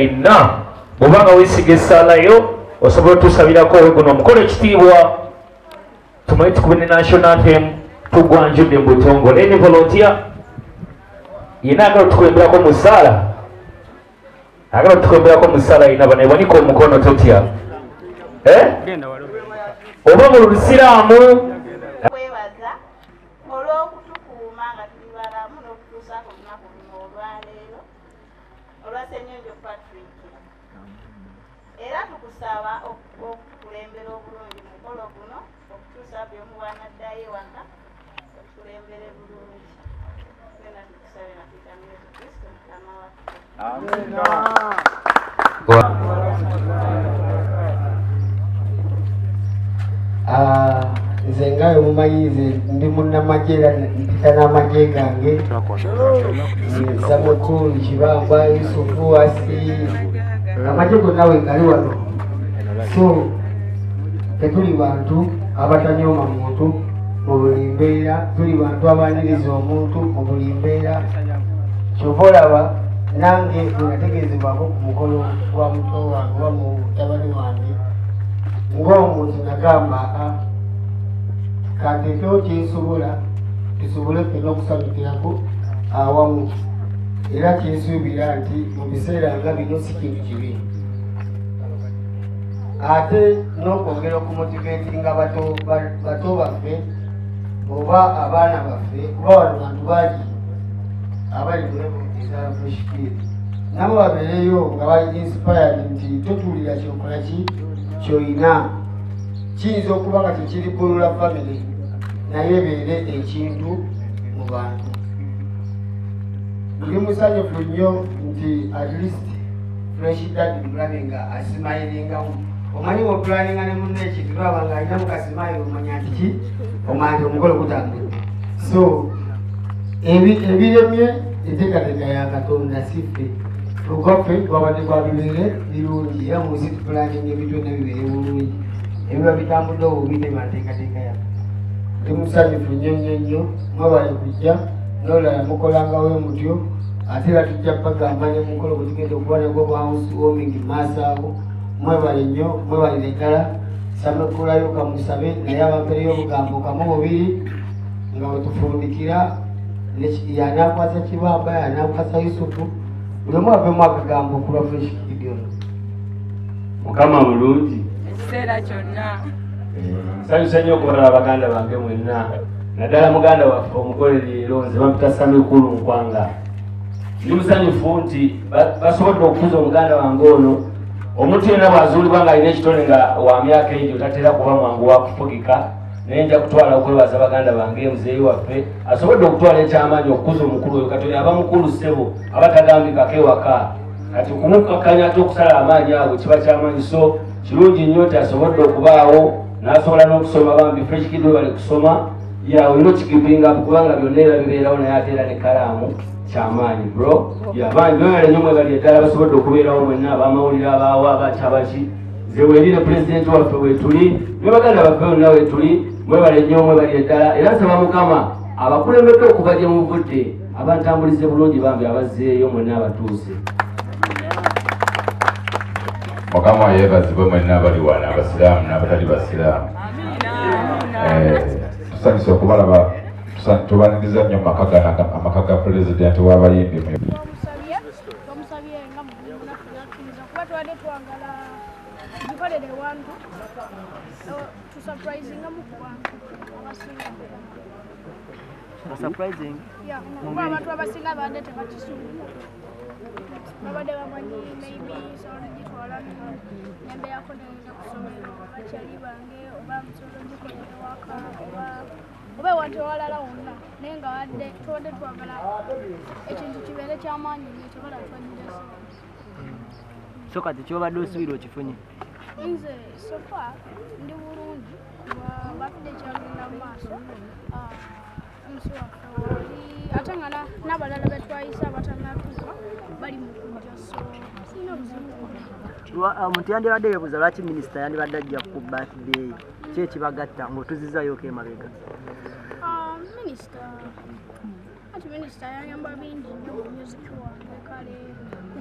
ina bw'obanga weesiga essaala yo osobola otusabirako guno omukolo ekitiibwa tumanyi tukube ne national anthem tugwanjudde mu butongole. Any volunteer yina agala otukulemberako mu ssaala, agala otukulemberako mu ssaala yina bano ewanika omukono totya oba mu lusiraamu kwebaza olw'okutukuuma nga tuli balamu n'okutuusa ku lunaku luno olwaleero olwa Ssenyonjo Patrick, era tukusaba okutukulembera obulungi mukolo guno okutuusa by'omu bwanaddayo ewaka otukulembere bulungi. Twena tukusabe na tuyitanira Yesu Kristo mukama waffe. Nze ngawe mumanyize ndi munnamagye era mpita n'amagye gange Samukulu Kibamba Yusufu Asi amagye gonna we gali wano, so tetuli bantu abatanyooma muntu mu buli mbeera, tuli bantu abaniriza omuntu mu buli mbeera. Kyova olaba nange bwenategeezebwako ku mukolo gwa muto wange oba mu mutabani wange ng'omuntu nagamba kateekewo kyensobola tusobole ffenna okusanyukirako awamu, era kyensuubira nti mu biseera nga bino si kintu kibi, ate n'okwongera okumotivatinga bato baffe oba abaana baffe kuba wano bantu baali abali mulevoeza freshfield nabo babeereyo nga bali inspired nti totuulira kyokola ki kyoyina. Kiyinza okuba nga tekiri bulula family naye ebeere ekintu mu bantu. Ndi musanyufu nnyo nti at least fresh dad mulabe nga asimayiringamu. Omanyi bw'opulaninga ne munno ekintu lwaba nga alina mukasimayiro omanya nti ki omanya nti omukolo gutambudde. So ebiremye enteekateeka ya Katonda siffe lugaffe gwabadde gwa bibeere birungi era munsi tupulaninga ebintu byonna bibeere bulungi. Ebiba bitambudde obubi tebanteekateeka ya ndi musanyufu nnyo mwebale kujja n'olala mukolangawo mutyo ate era tujja bagamba ne mukolo gwe tugenda okuba nagwo gwa housewarming maaso ago. Mwebale nnyo, mwebalire ddala. Samekulayo kamusabe naye abampereyo obugambo kamu bubiri nga wetufundikira yanaakwasa Kibamba yanaakwasa Yusufu buli omu avemu akagambo ku lwa Fresh Gideon. Mukama mulungi ekiseera kyonna. Nsanyusa nnyo okubalaba baganda bange mwenna, naddala muganda waffe omugole leero nze bampita Samekulu Nkwanga. Ndi musanyufu nti basobodde okukuza omuganda wange ono. Omuntu yenna bw'azuulibwa ng'alina ekitone nga wa myaka egyo tatera kuba mwangu wa kufugika, naye nja kutwala okwebaza baganda bange muzeeyi waffe asobodde okutwala ekyamaanyi okukuza omukulu oyo. Kati aba mukulu ssebo aba tagambikako ewaka, kati okumukakkanya ate okusala amaanyi ago kiba kyamaanyi. So kirungi nnyo nti asobodde okubaawo n'asobola n'okusoma bambi Fresh Kid bali kusoma olina okikipinga kubanga byonna era bibeerawo naye ate era ne kalaamu kyamaanyi bro. Bangi mwebale nnyo mwebali eddala basobodde okubeerawo mwenna abamawulire abaawo abaki nze weerire pulezidenti waffe wetuli ne baganda baffe bonna wetuli. Mwebale nnyo mwebali eddala era nsaba Mukama abakulembedde okuva gye muvudde abantambulize bulungi bambi abazzeeyo mwenna abatuuse. Mukama yeebazibwe mwenna abali wano abasiraamu n'abatali basiraamu. Tusanyusa okubalaba, tubaniriza nnyo amaka ga pulezidenti w'abayimbi. Bamusabye nga munakkiriza kuba tubadde twagala gikolere wantu tusurprisingamu ku bantu abasinga kuba abantu abasinga badde tebakisuubira babadde bamanyi maybe sobola gitwala nembeerako neyinza kusomero bakyali bange oba musobola gikolere waka oba ewantu ewalala wonna naye nga wadde tubadde twagala ekintu kibeere kyamaanyi nyo tebala twanyira so kati kyobadde osuubira okifunye? Nze sofa ndi bulungi bafudde ekyagenda mu maaso omusi waffe wali ate nga n'abalala betwayisa abatanatuuka bali mu kujja, so sirina buzibu. Omuntu yandibadde yeebuuza lwaki minisita yandibadde ajja ku birthday ki ekibagatta ng'otuzizzaayoko emabega? Minisita yayamba bingi nnyo mu music wange kale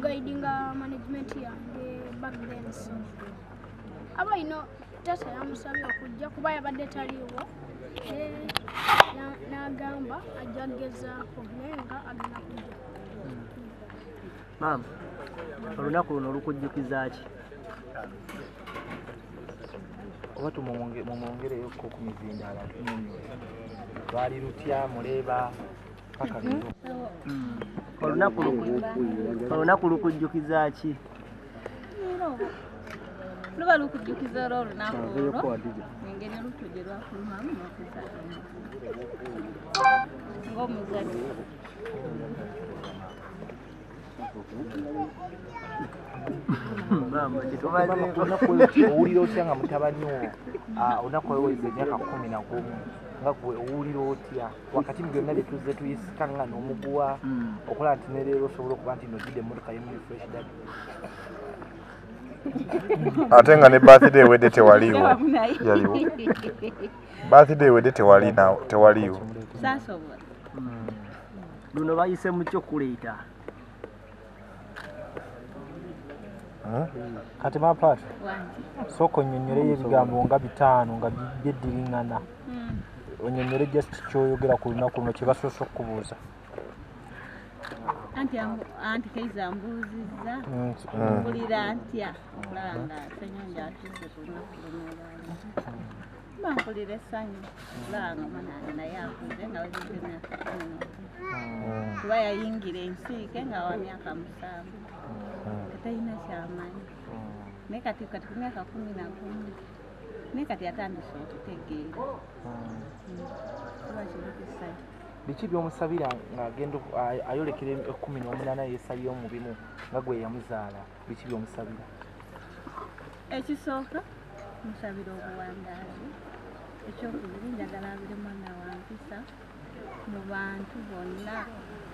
guidinga management yange back then so aba ino tata yamusabye okujja kuba yabadde taliwo n'agamba ajja kugezaako naye nga agenda kujja. Maama, olunaku luno olukujjukiza ki? Oba tumwongereyoko ku mizindaala tunyonyola lwali lutya muleeba paka lino olunaku lukujjukiza ki? luba lukujjukiza olunaku olwo engeri olutujje lwafulumamu n'okuzaala ng'omuzadde. owulira otya nga mutabani wo olunaku olweweza emyaka 11 nga gwe owulira otya wakati mu byonna bye tuzze tuyisika nga n'omuguwa okola nti neleero osobola okuba nti nojjidde emmotoka yemuli fresh dad ate nga ne birthday ewedde tewaliiwo yaliwo birthday ewedde tewaliiwo saasobola luno bayise mu chocolate. kati mapaati sooka onyonyoleyo ebigambo nga 5 nga byeddiringana onyonyole just kyoyogera ku lunaku luno kye basoose okubuuza. anti kaiza mbuuzizza mpulira ntya okulaba nga Ssenyonja atuuse ku lunaku luno mba mpulira essanyu okulaba nga mwanange naye akuze nga wezidde emyaka 11 kuba yayingira ensiike nga wa myaka 7 talina kyamanyi naye kati ku myaka 11 naye kati yatandise okutegeera kuba kirukisai. Biki byomusabira ng'agenda ayolekera 18 yeesalira omubimu nga gwe yamuzaala biki byomusabira? Ekisooka musabira obuwangaazi, ekyokubiri njagala abire mwana wa mpisa mu bantu bonna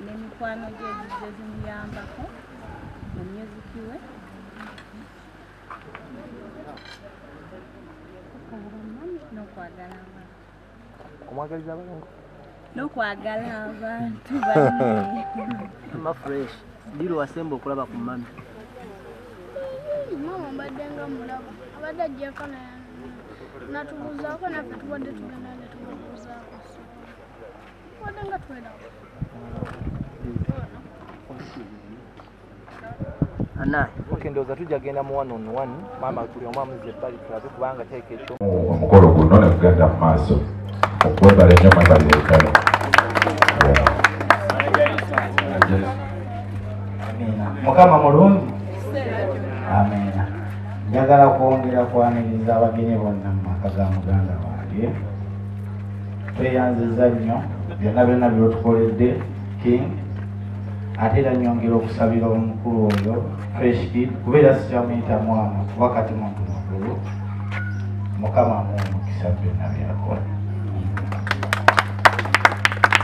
n'emikwano gye egizze zimuyambako mu myuziki we n'okwagala abantu. Omwagaliza abalongo? N'okwagala abantu banne. Mama fresh diro wasemba okulaba ku mami. Mama mbadde nga mulaba abadde ajjako natubuuzaako naffe tubadde tugenda ne tumubuuzaako wadde nga twera Anayi. Okay, ndowooza tujja genda mu 1-on-1 maama buli omu amuze ebbali tulabe kubanga teeka ekyo omukolo guno ne gugenda mu maaso okwebala ennyo mwebalira eddala. Mukama mulungi. Amina. Njagala kwongera kwaniriza abagenyi bonna mu maka ga muganda wange. Tweyanziza nnyo byonna by'otukoledde King. Ate era nyongera okusabira omukulu oyo Fresh Kid kubeera sikyamuyita mwana wakati muntu mukulu. Mukama mumukisa byonna byakola.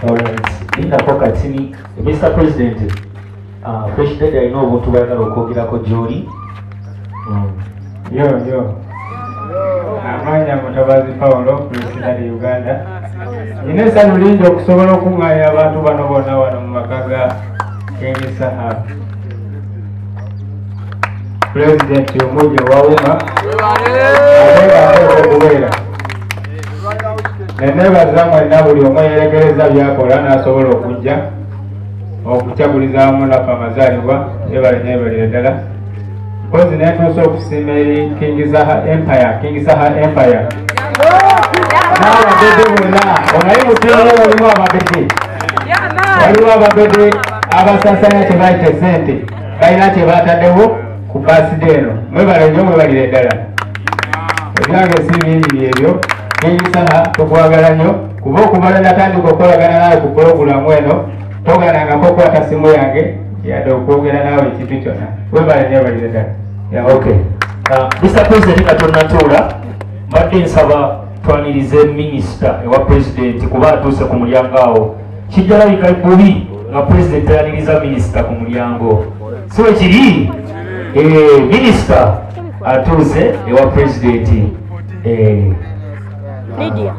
Alright, Linda Katini, Mr. President, Fresh Dad alina obuntu bw'ayagala okwogerako gy'oli. Yo. Amanya Mutabazi Paulo, President Uganda. Nina essanyu lingi okusobola okuŋŋaanya abantu bano bonna wano mu maka ga Saha. President omujja owawuma okubeera. Nenebaza mwenna buli omu yerekereza byakola n'asobola okujja okukyaguliza wamu naffe amazaalibwa yebalire ddala. Mpozi netuusa okusiima eri King Saha Empire. N'ababede bonna onaye muteere walimu ababede. Waliwo ababede abasasanya kye bayita sente balina kye bataddewo ku baaside eno. Mwebale nnyo mwebalire ddala. Ebyange si bingi ebyo. King Saha tukwagala nnyo kuba okumala natandika okukolagana naawe ku pulogulamu eno toganangako okukwata simu yange yadde okwogera naawe ekintu kyonna. Webale nnyo balire ddala. Okay. Mr. President nga tonnatuula mbadde nsaba twanirize minisita ewa president kuba atuuse ku mulyango awo. Kijja labika bubi nga president ayaniriza minisita ku mulyango. Si bwe kiri? Minisita atuuse ewa president. Lydia.